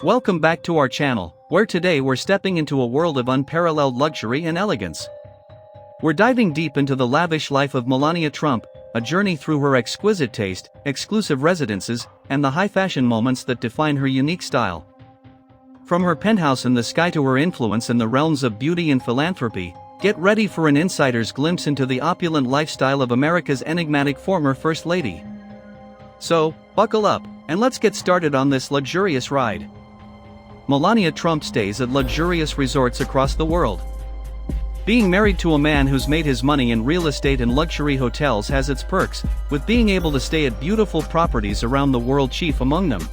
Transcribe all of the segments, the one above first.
Welcome back to our channel, where today we're stepping into a world of unparalleled luxury and elegance. We're diving deep into the lavish life of Melania Trump, a journey through her exquisite taste, exclusive residences, and the high-fashion moments that define her unique style. From her penthouse in the sky to her influence in the realms of beauty and philanthropy, get ready for an insider's glimpse into the opulent lifestyle of America's enigmatic former First Lady. So, buckle up, and let's get started on this luxurious ride. Melania Trump stays at luxurious resorts across the world. Being married to a man who's made his money in real estate and luxury hotels has its perks, with being able to stay at beautiful properties around the world chief among them.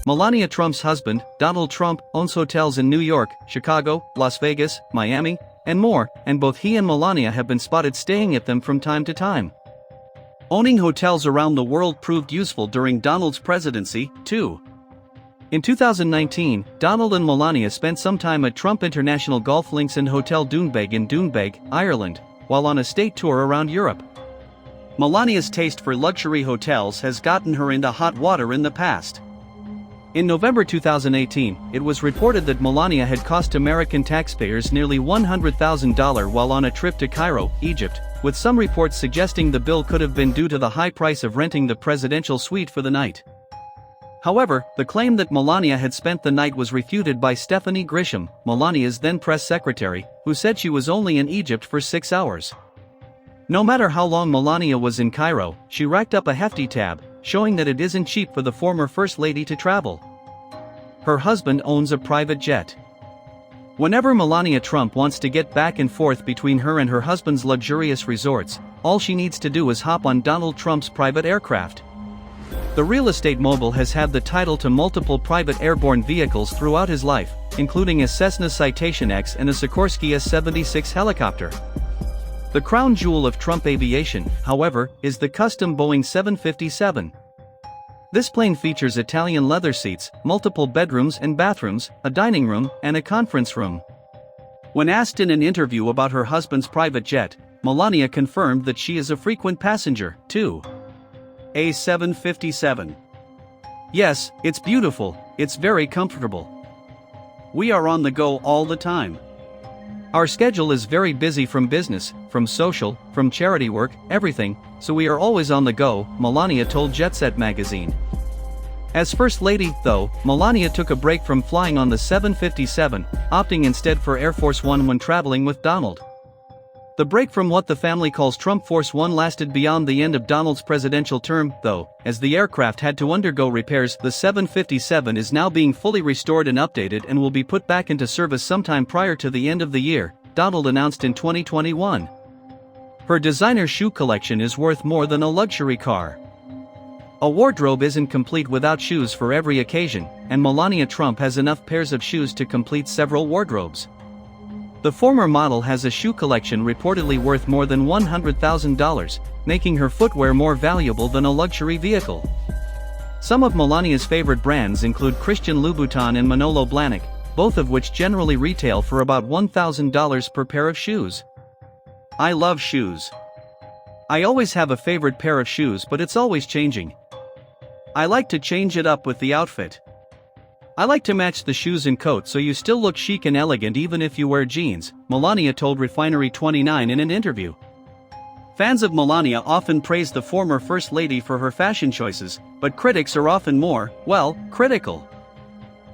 Melania Trump's husband, Donald Trump, owns hotels in New York, Chicago, Las Vegas, Miami, and more, and both he and Melania have been spotted staying at them from time to time. Owning hotels around the world proved useful during Donald's presidency, too. In 2019, Donald and Melania spent some time at Trump International Golf Links and Hotel Doonbeg in Doonbeg, Ireland, while on a state tour around Europe. Melania's taste for luxury hotels has gotten her into hot water in the past. In November 2018, it was reported that Melania had cost American taxpayers nearly $100,000 while on a trip to Cairo, Egypt, with some reports suggesting the bill could have been due to the high price of renting the presidential suite for the night. However, the claim that Melania had spent the night was refuted by Stephanie Grisham, Melania's then press secretary, who said she was only in Egypt for 6 hours. No matter how long Melania was in Cairo, she racked up a hefty tab, showing that it isn't cheap for the former First Lady to travel. Her husband owns a private jet. Whenever Melania Trump wants to get back and forth between her and her husband's luxurious resorts, all she needs to do is hop on Donald Trump's private aircraft. The real estate mogul has had the title to multiple private airborne vehicles throughout his life, including a Cessna Citation X and a Sikorsky S-76 helicopter. The crown jewel of Trump aviation, however, is the custom Boeing 757. This plane features Italian leather seats, multiple bedrooms and bathrooms, a dining room, and a conference room. When asked in an interview about her husband's private jet, Melania confirmed that she is a frequent passenger, too. A 757. Yes, it's beautiful, it's very comfortable. We are on the go all the time. Our schedule is very busy from business, from social, from charity work, everything, so we are always on the go, Melania told Jet Set magazine. As First Lady, though, Melania took a break from flying on the 757, opting instead for Air Force One when traveling with Donald. The break from what the family calls Trump Force One lasted beyond the end of Donald's presidential term, though, as the aircraft had to undergo repairs. The 757 is now being fully restored and updated and will be put back into service sometime prior to the end of the year, Donald announced in 2021. Her designer shoe collection is worth more than a luxury car. A wardrobe isn't complete without shoes for every occasion, and Melania Trump has enough pairs of shoes to complete several wardrobes. The former model has a shoe collection reportedly worth more than $100,000, making her footwear more valuable than a luxury vehicle. Some of Melania's favorite brands include Christian Louboutin and Manolo Blahnik, both of which generally retail for about $1,000 per pair of shoes. I love shoes. I always have a favorite pair of shoes, but it's always changing. I like to change it up with the outfit. I like to match the shoes and coat so you still look chic and elegant even if you wear jeans, Melania told Refinery29 in an interview. Fans of Melania often praise the former First Lady for her fashion choices, but critics are often more, well, critical.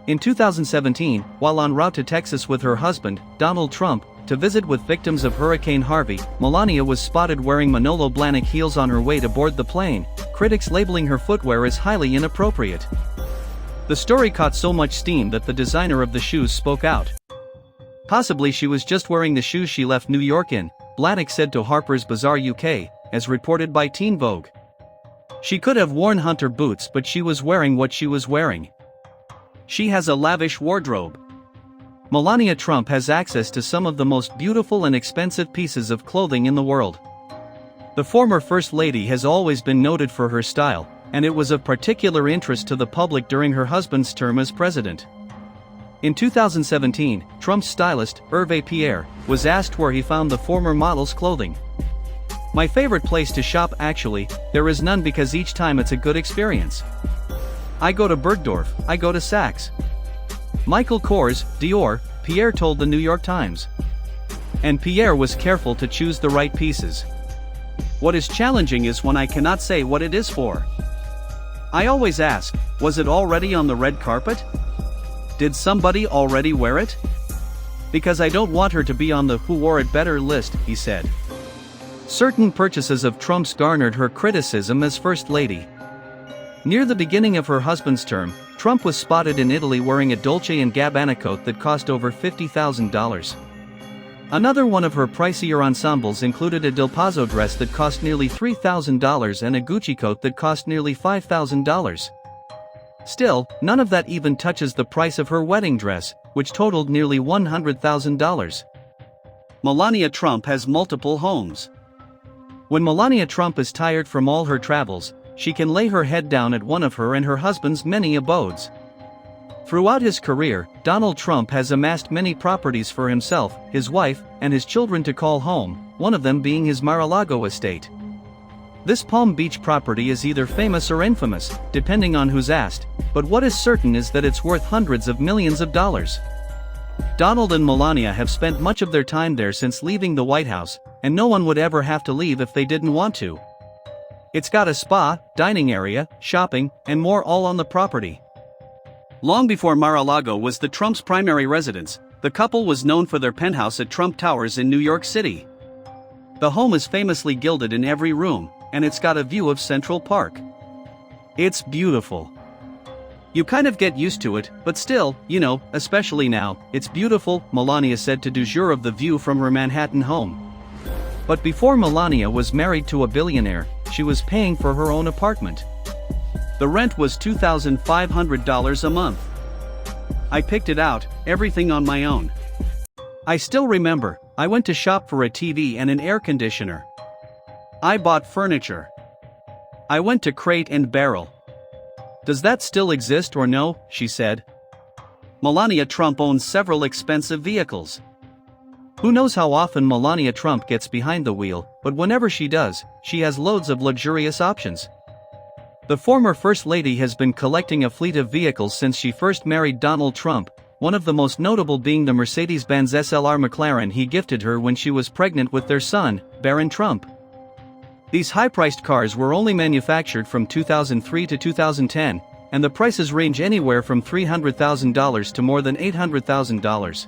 In 2017, while en route to Texas with her husband, Donald Trump, to visit with victims of Hurricane Harvey, Melania was spotted wearing Manolo Blahnik heels on her way to board the plane, critics labeling her footwear as highly inappropriate. The story caught so much steam that the designer of the shoes spoke out. Possibly she was just wearing the shoes she left New York in, Blahnik said to Harper's Bazaar UK, as reported by Teen Vogue. She could have worn hunter boots, but she was wearing what she was wearing. She has a lavish wardrobe. Melania Trump has access to some of the most beautiful and expensive pieces of clothing in the world. The former First Lady has always been noted for her style, and it was of particular interest to the public during her husband's term as president. In 2017, Trump's stylist, Hervé Pierre, was asked where he found the former model's clothing. My favorite place to shop actually, there is none because each time it's a good experience. I go to Bergdorf, I go to Saks. Michael Kors, Dior, Pierre told the New York Times. And Pierre was careful to choose the right pieces. What is challenging is when I cannot say what it is for. I always ask, was it already on the red carpet? Did somebody already wear it? Because I don't want her to be on the who wore it better list, he said. Certain purchases of Trump's garnered her criticism as First Lady. Near the beginning of her husband's term, Trump was spotted in Italy wearing a Dolce & Gabbana coat that cost over $50,000. Another one of her pricier ensembles included a Del Pazzo dress that cost nearly $3,000 and a Gucci coat that cost nearly $5,000. Still, none of that even touches the price of her wedding dress, which totaled nearly $100,000. Melania Trump has multiple homes. When Melania Trump is tired from all her travels, she can lay her head down at one of her and her husband's many abodes. Throughout his career, Donald Trump has amassed many properties for himself, his wife, and his children to call home, one of them being his Mar-a-Lago estate. This Palm Beach property is either famous or infamous, depending on who's asked, but what is certain is that it's worth hundreds of millions of dollars. Donald and Melania have spent much of their time there since leaving the White House, and no one would ever have to leave if they didn't want to. It's got a spa, dining area, shopping, and more all on the property. Long before Mar-a-Lago was the Trump's primary residence, the couple was known for their penthouse at Trump Towers in New York City. The home is famously gilded in every room, and it's got a view of Central Park. It's beautiful. You kind of get used to it, but still, especially now, it's beautiful, Melania said to Du Jour of the view from her Manhattan home. But before Melania was married to a billionaire, she was paying for her own apartment. The rent was $2,500 a month. I picked it out, everything on my own. I still remember, I went to shop for a TV and an air conditioner. I bought furniture. I went to Crate and Barrel. Does that still exist or no? She said. Melania Trump owns several expensive vehicles. Who knows how often Melania Trump gets behind the wheel, but whenever she does, she has loads of luxurious options. The former First Lady has been collecting a fleet of vehicles since she first married Donald Trump, one of the most notable being the Mercedes-Benz SLR McLaren he gifted her when she was pregnant with their son, Barron Trump. These high-priced cars were only manufactured from 2003 to 2010, and the prices range anywhere from $300,000 to more than $800,000.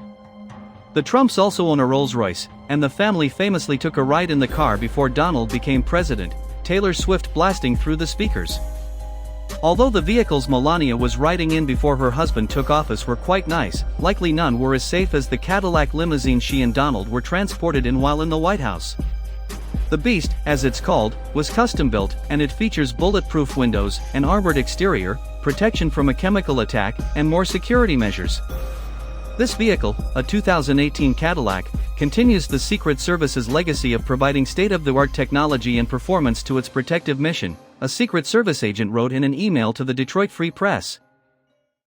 The Trumps also own a Rolls-Royce, and the family famously took a ride in the car before Donald became president, Taylor Swift blasting through the speakers. Although the vehicles Melania was riding in before her husband took office were quite nice, likely none were as safe as the Cadillac limousine she and Donald were transported in while in the White House. The Beast, as it's called, was custom-built, and it features bulletproof windows, an armored exterior, protection from a chemical attack, and more security measures. This vehicle, a 2018 Cadillac, continues the Secret Service's legacy of providing state-of-the-art technology and performance to its protective mission, a Secret Service agent wrote in an email to the Detroit Free Press.